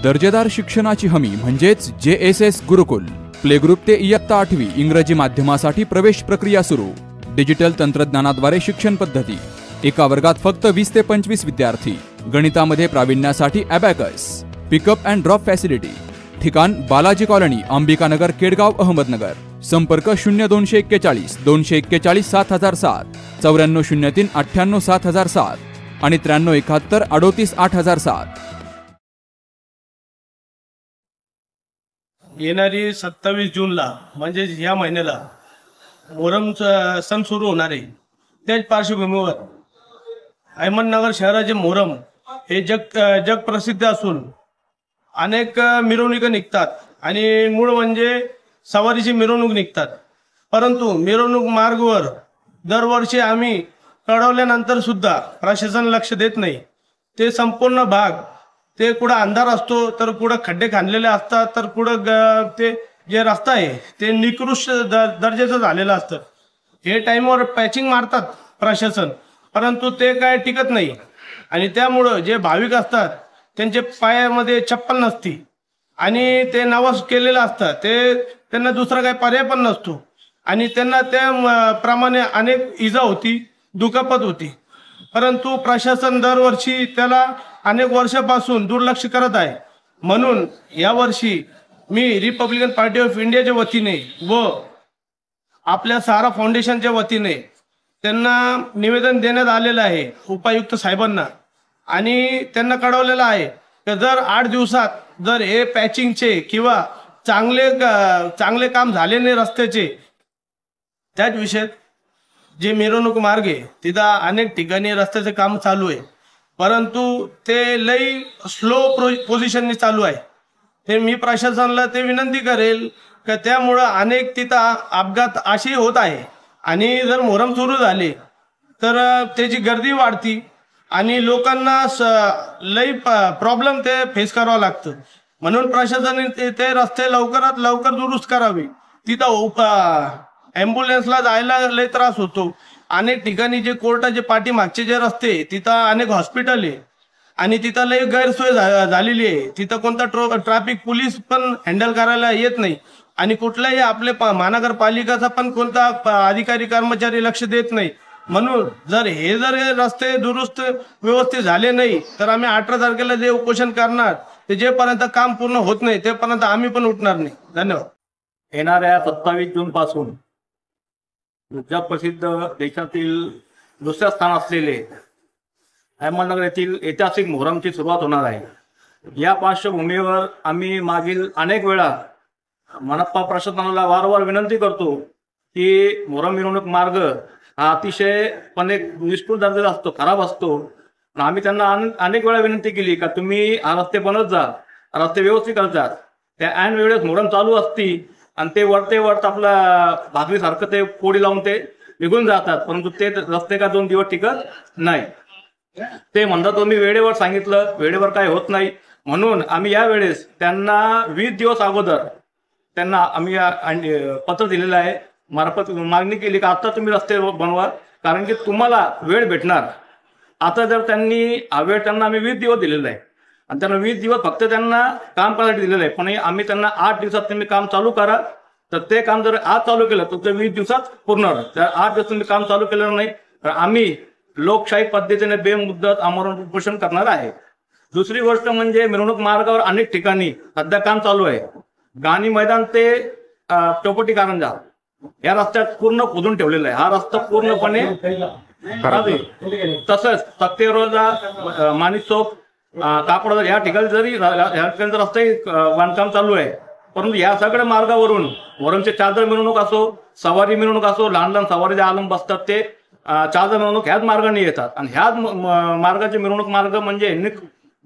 दर्जेदार शिक्षणाची हमी म्हणजेच JSS गुरुकुल। प्ले ग्रुप ते इयत्ता 8वी इंग्रजी माध्यमासाठी प्रवेश प्रक्रिया सुरू। डिजिटल तंत्रज्ञानाद्वारे शिक्षण पद्धती। एका वर्गात फक्त 20 ते 25 विद्यार्थी। गणितामध्ये प्रावीण्यासाठी abacus. Pickup and drop facility. ठिकाण बालाजी कॉलनी, अंबिकानगर, केडगाव, अहमदनगर। संपर्क 0241 241 7007, 9403 98 7007 आणि 9371 38 8007। येणारी 27 जूनला म्हणजे या महिन्याला मोहरमचा सण सुरू होणार आहे। त्याच पार्श्वभूमीवर अहमदनगर शहराचे मोहरम हे जग प्रसिद्ध असून अनेक मिरवणुका निघतात आणि मूळ म्हणजे सवारीची मिरवणूक निघतात। परंतु मिरवणूक मार्गावर दरवर्षी आम्ही कळवल्यानंतर सुद्धा प्रशासन लक्ष देत नाही। ते संपूर्ण भाग ते कुठं अंधार असतो, तर कुठं खड्डे खाणलेले असतात, तर कुठं ते जे रस्ता आहे ते निकृष्ट दर्जाचं झालेलं असतं। हे टाईमवर पॅचिंग मारतात प्रशासन, परंतु ते काय टिकत नाही आणि त्यामुळं जे भाविक असतात त्यांचे पायामध्ये चप्पल नसती आणि ते नवस केलेलं असतं, ते त्यांना दुसरा काही पर्याय पण नसतो आणि त्यांना त्याप्रमाणे अनेक इजा होती, दुखापत होती। परंतु प्रशासन दरवर्षी त्याला अनेक वर्षापासून दुर्लक्ष करत आहे। म्हणून यावर्षी मी रिपब्लिकन पार्टी ऑफ इंडियाच्या वतीने व आपल्या सहारा फाउंडेशनच्या वतीने त्यांना निवेदन देण्यात आलेलं आहे उपायुक्त साहेबांना आणि त्यांना कळवलेलं आहे की जर 8 दिवसात जर हे पॅचिंगचे किंवा चांगले काम झाले नाही रस्त्याचे, त्याच विषयात जे मिरवणूक मार्ग आहे तिथं अनेक ठिकाणी रस्त्याचे काम चालू आहे, परंतु ते लई स्लो पोझिशनने चालू आहे। ते मी प्रशासनाला ते विनंती करेल की त्यामुळं अनेक तिथं अपघात अशी होत आहे आणि जर मोहरम सुरू झाले तर त्याची गर्दी वाढती आणि लोकांना लई प्रॉब्लेम ते फेस करावं लागतं। म्हणून प्रशासनाने ते रस्ते लवकरात लवकर दुरुस्त करावे। तिथं ॲम्ब्युलन्सला जायला लई त्रास होतो। अनेक ठिकाणी जे कोर्टाचे पाठीमागचे जे रस्ते तिथं अनेक हॉस्पिटल आहे आणि तिथं लई गैरसोय झालेली आहे। तिथं कोणता ट्रॅफिक पोलीस पण हँडल करायला येत नाही आणि कुठलाही आपले महानगरपालिकाचा पण कोणता अधिकारी कर्मचारी लक्ष देत नाही। म्हणून जर रस्ते दुरुस्त व्यवस्थित झाले नाही तर आम्ही 18 तारखेला जे उपोषण करणार ते जेपर्यंत काम पूर्ण होत नाही तेपर्यंत आम्ही पण उठणार नाही। धन्यवाद। येणाऱ्या 27 जून पासून जगप्रसिद्ध देशातील दुसऱ्या स्थान असलेले अहमदनगर येथील ऐतिहासिक मोहरमची सुरुवात होणार आहे। या पार्श्वभूमीवर आम्ही मागील अनेक वेळा मनपा प्रशासनाला वारंवार विनंती करतो की मोहरम मिरवणूक मार्ग हा अतिशयपणे निष्ठुर दर्जाचा असतो, खराब असतो। आम्ही त्यांना अनेक वेळा विनंती केली का तुम्ही हा रस्ते बनत जा, रस्ते व्यवस्थित करतात। त्या ऐन वेळेस मोहरम चालू असती आणि ते वरत आपला भाकरीसारखं ते पोडी लावून ते निघून जातात, परंतु ते रस्ते का 2 दिवस टिकत नाही। ते म्हणतात तुम्ही वेळेवर सांगितलं, वेळेवर काय होत नाही। म्हणून आम्ही या वेळेस त्यांना 20 दिवस अगोदर त्यांना आम्ही पत्र दिलेलं आहे, मार्फत मागणी केली की आता तुम्ही रस्ते बनवा, कारण की तुम्हाला वेळ भेटणार। आता जर वेळ त्यांना आम्ही 20 दिवस दिलेला आहे आणि त्यांना 20 दिवस फक्त त्यांना काम करायसाठी दिलेलं आहे, पण आम्ही त्यांना 8 दिवसात तुम्ही काम चालू करा। तर ते काम जर आज चालू केलं तर 20 दिवसात पूर्ण होणार। तर 8 दिवस तुम्ही काम चालू केलं नाही तर आम्ही लोकशाही पद्धतीने बेमुदत आमरण उपोषण करणार आहे। दुसरी गोष्ट म्हणजे मिरवणूक मार्गावर अनेक ठिकाणी सध्या काम चालू आहे। गाणी मैदान ते चौपटी कारंजा या रस्त्यात पूर्ण खोदून ठेवलेला आहे। हा रस्ता पूर्णपणे खराब आहे। तसंच तक्तेरोजा, माणिक चौक, कापड या ठिकाणी जरी रस्ते बांधकाम चालू आहे, परंतु या सगळ्या मार्गावरून मोहरमचे चादर मिरवणूक असो, सवारी मिरवणूक असो, लहान लहान सवारी जे आलम बसतात ते चादर मिरवणूक ह्याच मार्गाने येतात आणि ह्याच मार्गाचे मिरवणूक मार्ग म्हणजे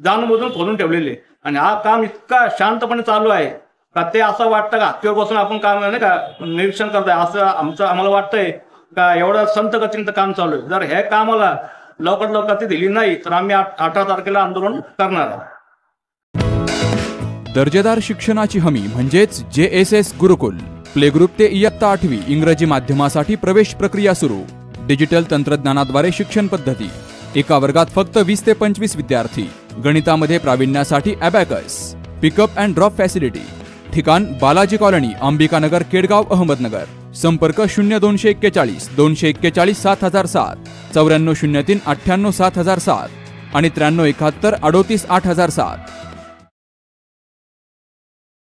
जाणूनबुजून खोदून ठेवलेले आणि हा काम इतका शांतपणे चालू आहे का ते असं वाटतं का हत्तीवर बसून आपण काम नाही का निरीक्षण करताय, असं आम्हाला वाटतंय का एवढं संत गतीनं काम चालू आहे। जर हे कामाला लवकर ती दिली नाही तर आम्ही 18 तारखेला आंदोलन करणार। दर्जेदार शिक्षणाची हमी म्हणजेच JSS गुरुकुल। प्ले ग्रुप ते इयत्ता 8वी इंग्रजी माध्यमासाठी प्रवेश प्रक्रिया सुरू। डिजिटल तंत्रज्ञानाद्वारे शिक्षण पद्धती। एका वर्गात फक्त 20 ते 25 विद्यार्थी। गणितामध्ये प्रावीण्यासाठी abacus. Pickup and drop facility, ठिकाण बालाजी कॉलनी, अंबिकानगर, केडगाव, अहमदनगर. संपर्क 0241 241 7007, 9403 98 7007 आणि 9371 38 8007.